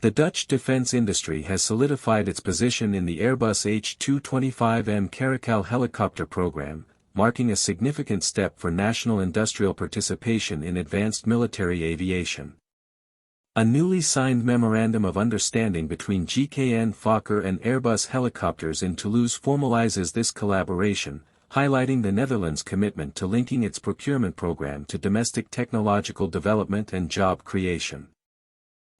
The Dutch defense industry has solidified its position in the Airbus H225M Caracal helicopter program, marking a significant step for national industrial participation in advanced military aviation. A newly signed Memorandum of Understanding between GKN Fokker and Airbus Helicopters in Toulouse formalizes this collaboration, highlighting the Netherlands' commitment to linking its procurement program to domestic technological development and job creation.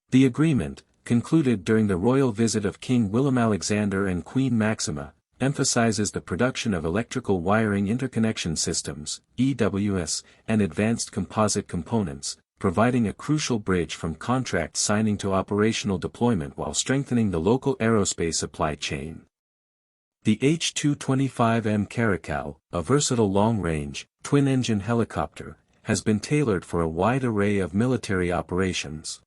The agreement, concluded during the royal visit of King Willem-Alexander and Queen Maxima, emphasizes the production of electrical wiring interconnection systems, EWS, and advanced composite components, providing a crucial bridge from contract signing to operational deployment while strengthening the local aerospace supply chain. The H225M Caracal, a versatile long-range, twin-engine helicopter, has been tailored for a wide array of military operations.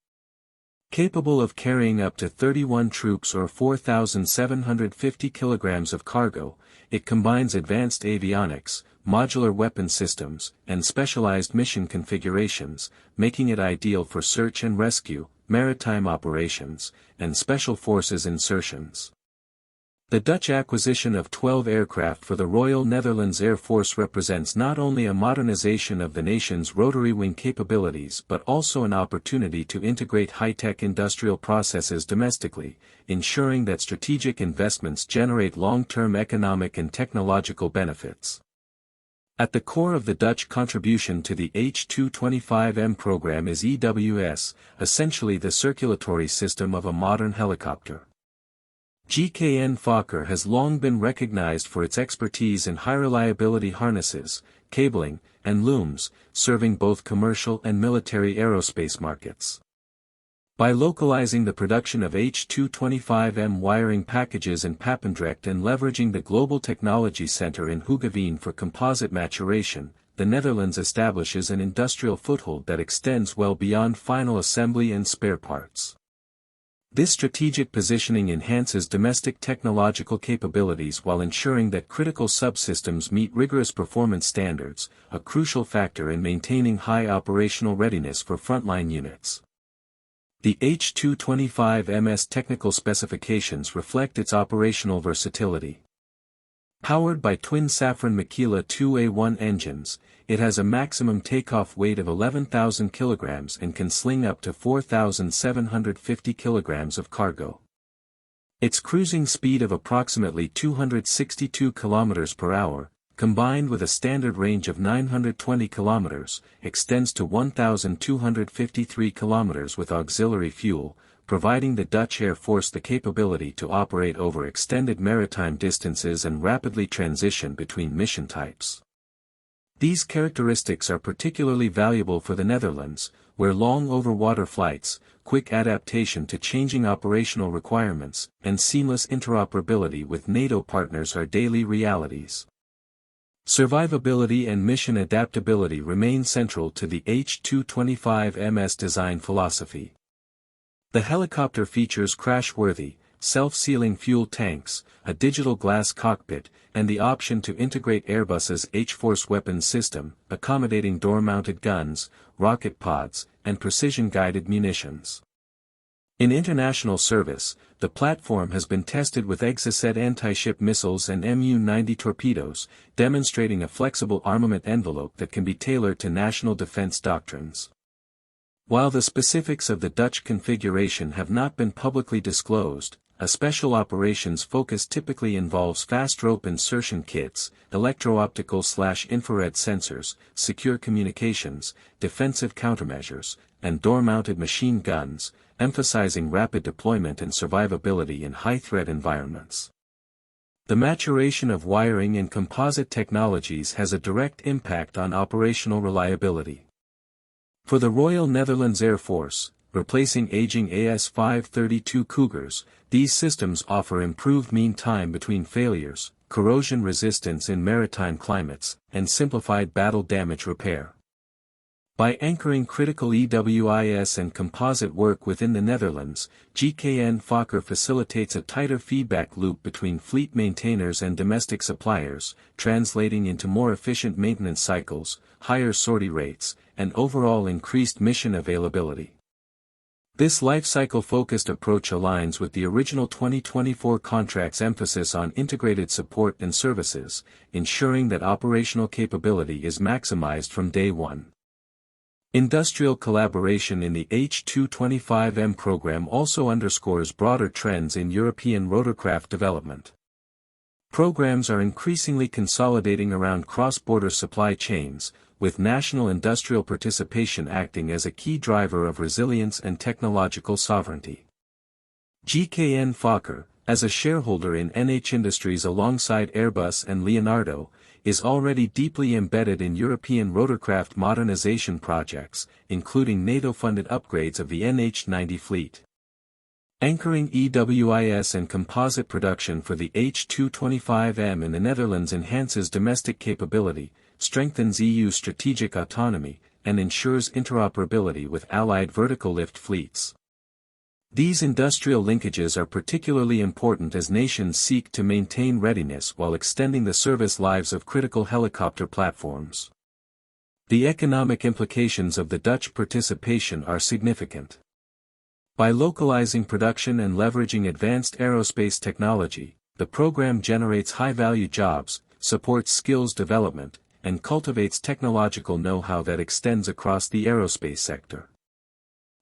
Capable of carrying up to 31 troops or 4,750 kilograms of cargo, it combines advanced avionics, modular weapon systems, and specialized mission configurations, making it ideal for search and rescue, maritime operations, and special forces insertions. The Dutch acquisition of 12 aircraft for the Royal Netherlands Air Force represents not only a modernization of the nation's rotary wing capabilities but also an opportunity to integrate high-tech industrial processes domestically, ensuring that strategic investments generate long-term economic and technological benefits. At the core of the Dutch contribution to the H225M program is EWS, essentially the circulatory system of a modern helicopter. GKN Fokker has long been recognized for its expertise in high-reliability harnesses, cabling, and looms, serving both commercial and military aerospace markets. By localizing the production of H225M wiring packages in Papendrecht and leveraging the Global Technology Center in Hoogeveen for composite maturation, the Netherlands establishes an industrial foothold that extends well beyond final assembly and spare parts. This strategic positioning enhances domestic technological capabilities while ensuring that critical subsystems meet rigorous performance standards, a crucial factor in maintaining high operational readiness for frontline units. The H225M's technical specifications reflect its operational versatility. Powered by twin Safran Makila 2A1 engines, it has a maximum takeoff weight of 11,000 kilograms and can sling up to 4,750 kilograms of cargo. Its cruising speed of approximately 262 kilometers per hour, combined with a standard range of 920 kilometers, extends to 1,253 kilometers with auxiliary fuel, providing the Dutch Air Force the capability to operate over extended maritime distances and rapidly transition between mission types. These characteristics are particularly valuable for the Netherlands, where long overwater flights, quick adaptation to changing operational requirements, and seamless interoperability with NATO partners are daily realities. Survivability and mission adaptability remain central to the H225M's design philosophy. The helicopter features crash-worthy, self-sealing fuel tanks, a digital glass cockpit, and the option to integrate Airbus's H-Force weapons system, accommodating door-mounted guns, rocket pods, and precision-guided munitions. In international service, the platform has been tested with Exocet anti-ship missiles and Mu-90 torpedoes, demonstrating a flexible armament envelope that can be tailored to national defense doctrines. While the specifics of the Dutch configuration have not been publicly disclosed, a special operations focus typically involves fast rope insertion kits, electro-optical/infrared sensors, secure communications, defensive countermeasures, and door-mounted machine guns, emphasizing rapid deployment and survivability in high-threat environments. The maturation of wiring and composite technologies has a direct impact on operational reliability. For the Royal Netherlands Air Force, replacing aging AS-532 Cougars, these systems offer improved mean time between failures, corrosion resistance in maritime climates, and simplified battle damage repair. By anchoring critical EWIS and composite work within the Netherlands, GKN Fokker facilitates a tighter feedback loop between fleet maintainers and domestic suppliers, translating into more efficient maintenance cycles, higher sortie rates, and overall increased mission availability. This life-cycle-focused approach aligns with the original 2024 contract's emphasis on integrated support and services, ensuring that operational capability is maximized from day one. Industrial collaboration in the H225M program also underscores broader trends in European rotorcraft development. Programs are increasingly consolidating around cross-border supply chains, with national industrial participation acting as a key driver of resilience and technological sovereignty. GKN Fokker, as a shareholder in NH Industries alongside Airbus and Leonardo, is already deeply embedded in European rotorcraft modernization projects, including NATO-funded upgrades of the NH-90 fleet. Anchoring EWIS and composite production for the H225M in the Netherlands enhances domestic capability, strengthens EU strategic autonomy, and ensures interoperability with allied vertical lift fleets. These industrial linkages are particularly important as nations seek to maintain readiness while extending the service lives of critical helicopter platforms. The economic implications of the Dutch participation are significant. By localizing production and leveraging advanced aerospace technology, the program generates high-value jobs, supports skills development, and cultivates technological know-how that extends across the aerospace sector.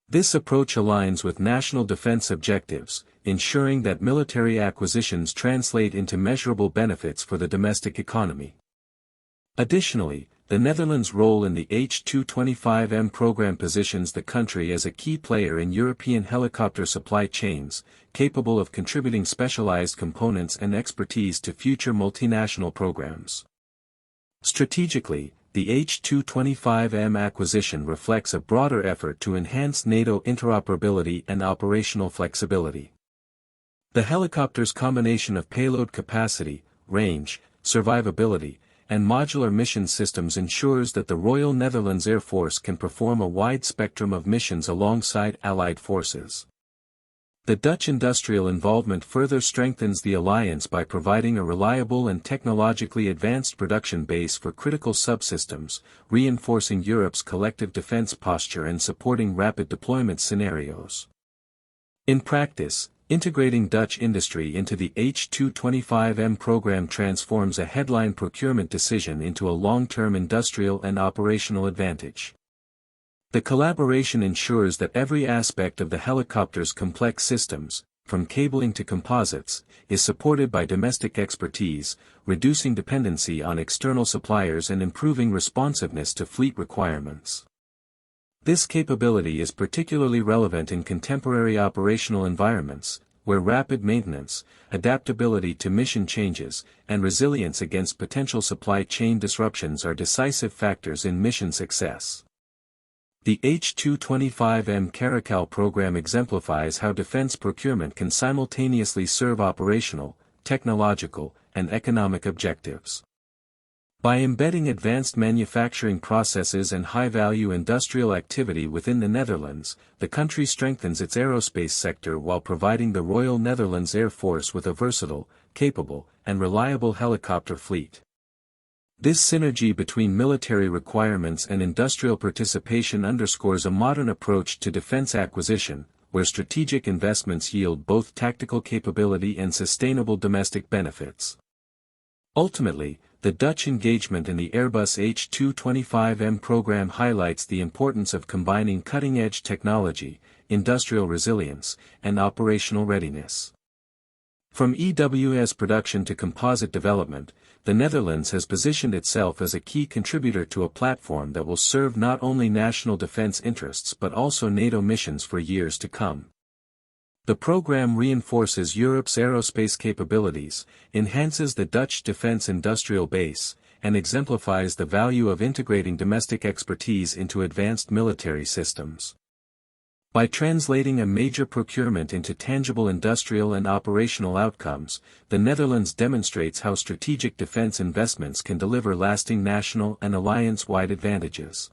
This approach aligns with national defense objectives, ensuring that military acquisitions translate into measurable benefits for the domestic economy. Additionally, the Netherlands' role in the H225M program positions the country as a key player in European helicopter supply chains, capable of contributing specialized components and expertise to future multinational programs. Strategically, the H225M acquisition reflects a broader effort to enhance NATO interoperability and operational flexibility. The helicopter's combination of payload capacity, range, survivability, and modular mission systems ensures that the Royal Netherlands Air Force can perform a wide spectrum of missions alongside Allied forces. The Dutch industrial involvement further strengthens the alliance by providing a reliable and technologically advanced production base for critical subsystems, reinforcing Europe's collective defense posture and supporting rapid deployment scenarios. In practice, integrating Dutch industry into the H225M program transforms a headline procurement decision into a long-term industrial and operational advantage. The collaboration ensures that every aspect of the helicopter's complex systems, from cabling to composites, is supported by domestic expertise, reducing dependency on external suppliers and improving responsiveness to fleet requirements. This capability is particularly relevant in contemporary operational environments, where rapid maintenance, adaptability to mission changes, and resilience against potential supply chain disruptions are decisive factors in mission success. The H225M Caracal program exemplifies how defense procurement can simultaneously serve operational, technological, and economic objectives. By embedding advanced manufacturing processes and high-value industrial activity within the Netherlands, the country strengthens its aerospace sector while providing the Royal Netherlands Air Force with a versatile, capable, and reliable helicopter fleet. This synergy between military requirements and industrial participation underscores a modern approach to defense acquisition, where strategic investments yield both tactical capability and sustainable domestic benefits. Ultimately, the Dutch engagement in the Airbus H225M program highlights the importance of combining cutting-edge technology, industrial resilience, and operational readiness. From EWS production to composite development, the Netherlands has positioned itself as a key contributor to a platform that will serve not only national defense interests but also NATO missions for years to come. The program reinforces Europe's aerospace capabilities, enhances the Dutch defense industrial base, and exemplifies the value of integrating domestic expertise into advanced military systems. By translating a major procurement into tangible industrial and operational outcomes, the Netherlands demonstrates how strategic defense investments can deliver lasting national and alliance-wide advantages.